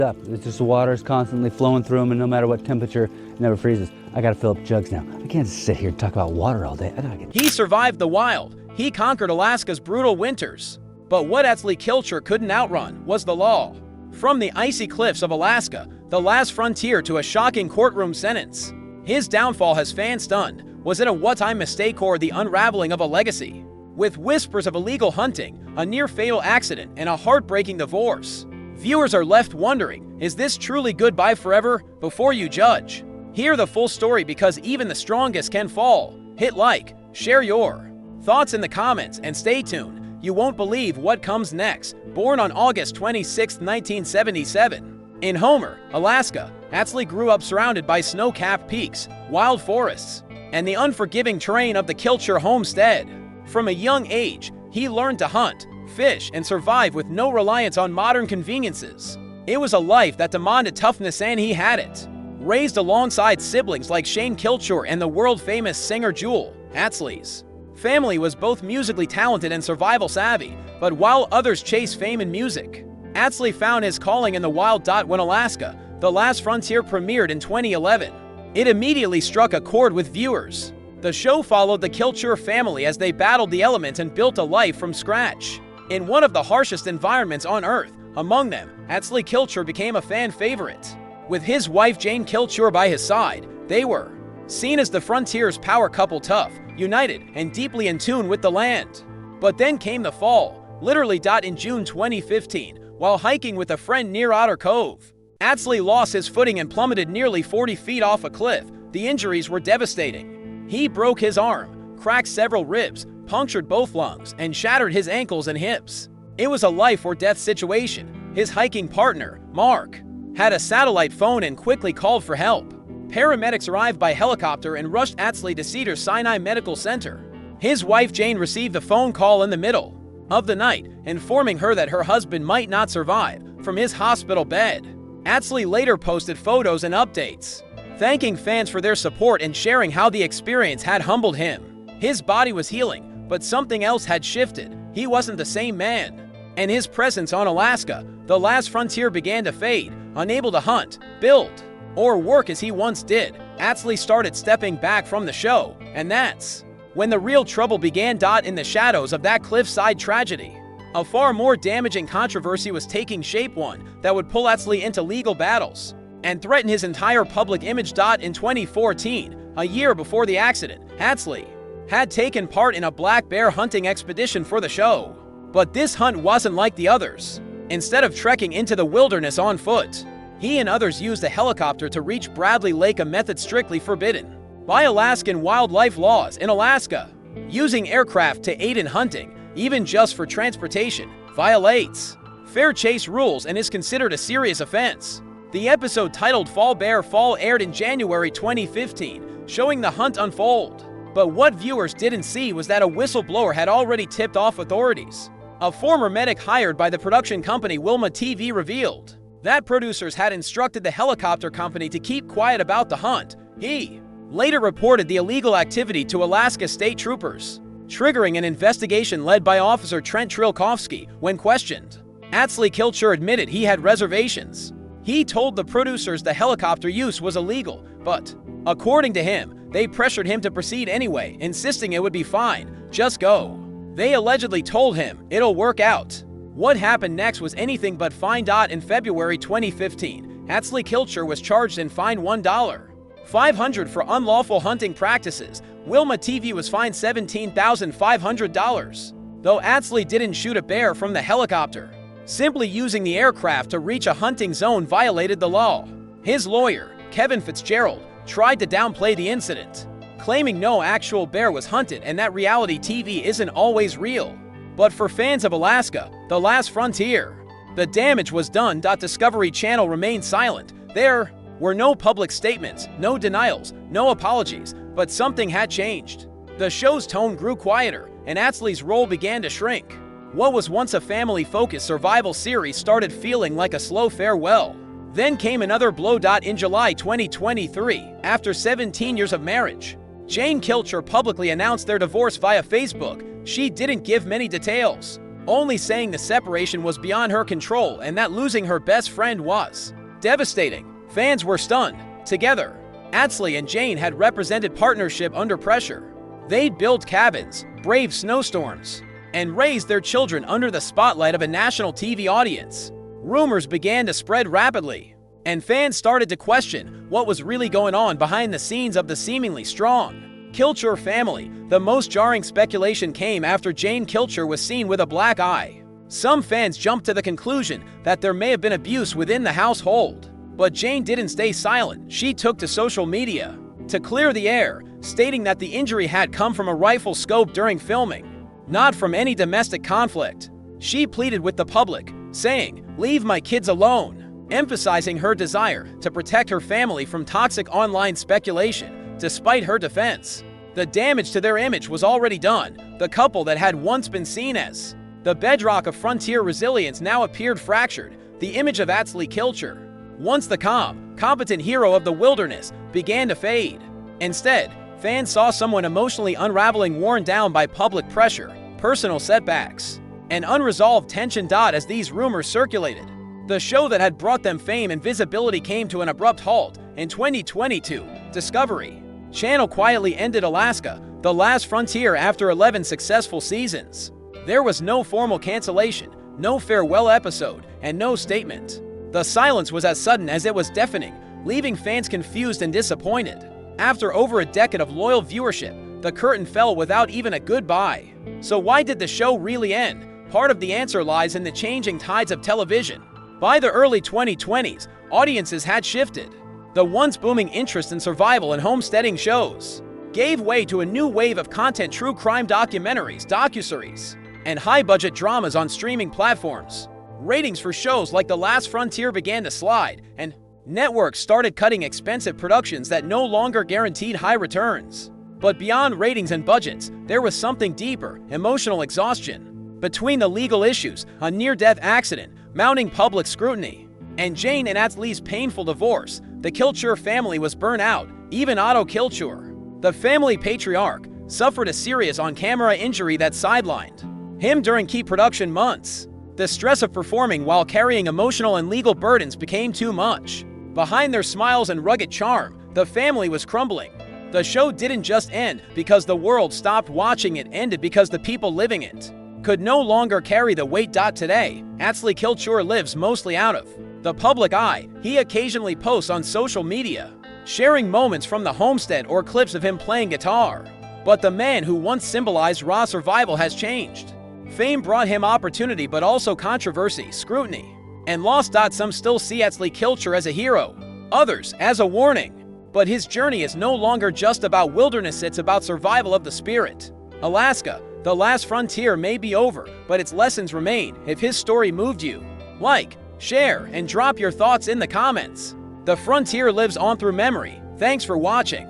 up. It's just the water is constantly flowing through them, and no matter what temperature, it never freezes. I gotta fill up jugs now. I can't sit here and talk about water all day. He survived the wild. He conquered Alaska's brutal winters. But what Atz Lee Kilcher couldn't outrun was the law. From the icy cliffs of Alaska, the last frontier, to a shocking courtroom sentence, his downfall has fans stunned. Was it a one-time mistake or the unraveling of a legacy? With whispers of illegal hunting, a near-fatal accident, and a heartbreaking divorce, viewers are left wondering, is this truly goodbye forever? Before you judge, hear the full story, because even the strongest can fall. Hit like, share your thoughts in the comments, and stay tuned. You won't believe what comes next. Born on August 26, 1977, in Homer, Alaska, Atz Lee grew up surrounded by snow-capped peaks, wild forests, and the unforgiving terrain of the Kilcher homestead. From a young age, he learned to hunt, fish, and survive with no reliance on modern conveniences. It was a life that demanded toughness, and he had it. Raised alongside siblings like Shane Kilcher and the world-famous singer Jewel, Atz Lee's family was both musically talented and survival savvy, but while others chased fame in music, Atz Lee found his calling in the wild. When Alaska, The Last Frontier premiered in 2011, it immediately struck a chord with viewers. The show followed the Kilcher family as they battled the elements and built a life from scratch in one of the harshest environments on Earth. Among them, Atz Lee Kilcher became a fan favorite. With his wife Jane Kilcher by his side, they were seen as the frontier's power couple, tough, united, and deeply in tune with the land. But then came the fall, literally. In June 2015, while hiking with a friend near Otter Cove, Atz Lee lost his footing and plummeted nearly 40 feet off a cliff. The injuries were devastating. He broke his arm, cracked several ribs, punctured both lungs, and shattered his ankles and hips. It was a life or death situation. His hiking partner, Mark, had a satellite phone and quickly called for help. Paramedics arrived by helicopter and rushed Atz Lee to Cedars-Sinai Medical Center. His wife Jane received a phone call in the middle of the night, informing her that her husband might not survive from his hospital bed. Atz Lee later posted photos and updates, thanking fans for their support and sharing how the experience had humbled him. His body was healing, but something else had shifted. He wasn't the same man, and his presence on Alaska, the last frontier, began to fade. Unable to hunt, build, or work as he once did, Atz Lee started stepping back from the show, and that's when the real trouble began. In the shadows of that cliffside tragedy, a far more damaging controversy was taking shape, one that would pull Atz Lee into legal battles and threaten his entire public image. In 2014, a year before the accident, Atz Lee had taken part in a black bear hunting expedition for the show. But this hunt wasn't like the others. Instead of trekking into the wilderness on foot, he and others used a helicopter to reach Bradley Lake, a method strictly forbidden by Alaskan wildlife laws. In Alaska, using aircraft to aid in hunting, even just for transportation, violates fair chase rules and is considered a serious offense. The episode, titled Fall Bear Fall, aired in January 2015, showing the hunt unfold. But what viewers didn't see was that a whistleblower had already tipped off authorities. A former medic hired by the production company Wilma TV revealed that producers had instructed the helicopter company to keep quiet about the hunt. He later reported the illegal activity to Alaska state troopers, triggering an investigation led by Officer Trent Trilkovsky. When questioned, Atz Lee Kilcher admitted he had reservations. He told the producers the helicopter use was illegal, but according to him, they pressured him to proceed anyway, insisting it would be fine. Just go. They allegedly told him, it'll work out. What happened next was anything but fine. In February 2015, Atz Lee Kilcher was charged and fined $1,500 for unlawful hunting practices. Wilma TV was fined $17,500. Though Atz Lee didn't shoot a bear from the helicopter, simply using the aircraft to reach a hunting zone violated the law. His lawyer, Kevin Fitzgerald, tried to downplay the incident, claiming no actual bear was hunted and that reality TV isn't always real. But for fans of Alaska, The Last Frontier, the damage was done. Discovery Channel remained silent. There were no public statements, no denials, no apologies, but something had changed. The show's tone grew quieter, and Atz Lee's role began to shrink. What was once a family-focused survival series started feeling like a slow farewell. Then came another blow. In July 2023, after 17 years of marriage, Jane Kilcher publicly announced their divorce via Facebook. She didn't give many details, only saying the separation was beyond her control and that losing her best friend was devastating. Fans were stunned. Together, Atz Lee and Jane had represented partnership under pressure. They'd built cabins, braved snowstorms, and raised their children under the spotlight of a national TV audience. Rumors began to spread rapidly, and fans started to question what was really going on behind the scenes of the seemingly strong Kilcher family. The most jarring speculation came after Jane Kilcher was seen with a black eye. Some fans jumped to the conclusion that there may have been abuse within the household. But Jane didn't stay silent. She took to social media to clear the air, stating that the injury had come from a rifle scope during filming, not from any domestic conflict. She pleaded with the public, saying, "Leave my kids alone," emphasizing her desire to protect her family from toxic online speculation. Despite her defense, the damage to their image was already done. The couple that had once been seen as the bedrock of frontier resilience now appeared fractured. The image of Atz Lee Kilcher, once the calm, competent hero of the wilderness, began to fade. Instead, fans saw someone emotionally unraveling, worn down by public pressure, personal setbacks, and unresolved tension. As these rumors circulated, the show that had brought them fame and visibility came to an abrupt halt. In 2022, Discovery Channel quietly ended Alaska, the last frontier, after 11 successful seasons. There was no formal cancellation, no farewell episode, and no statement. The silence was as sudden as it was deafening, leaving fans confused and disappointed. After over a decade of loyal viewership, the curtain fell without even a goodbye. So why did the show really end? Part of the answer lies in the changing tides of television. By the early 2020s, audiences had shifted. The once booming interest in survival and homesteading shows gave way to a new wave of content: true crime documentaries, docuseries, and high-budget dramas on streaming platforms. Ratings for shows like The Last Frontier began to slide, and networks started cutting expensive productions that no longer guaranteed high returns. But beyond ratings and budgets, there was something deeper: emotional exhaustion. Between the legal issues, a near-death accident, mounting public scrutiny, and Jane and Atz Lee's painful divorce, the Kilcher family was burnt out. Even Otto Kilcher, the family patriarch, suffered a serious on-camera injury that sidelined him during key production months. The stress of performing while carrying emotional and legal burdens became too much. Behind their smiles and rugged charm, the family was crumbling. The show didn't just end because the world stopped watching, it ended because the people living it could no longer carry the weight. Today, Atz Lee Kilcher lives mostly out of the public eye. He occasionally posts on social media, sharing moments from the homestead or clips of him playing guitar. But the man who once symbolized raw survival has changed. Fame brought him opportunity, but also controversy, scrutiny, and loss. Some still see Atz Lee Kilcher as a hero, others as a warning. But his journey is no longer just about wilderness, it's about survival of the spirit. Alaska, the last frontier, may be over, but its lessons remain. If his story moved you, like, share, and drop your thoughts in the comments. The frontier lives on through memory. Thanks for watching.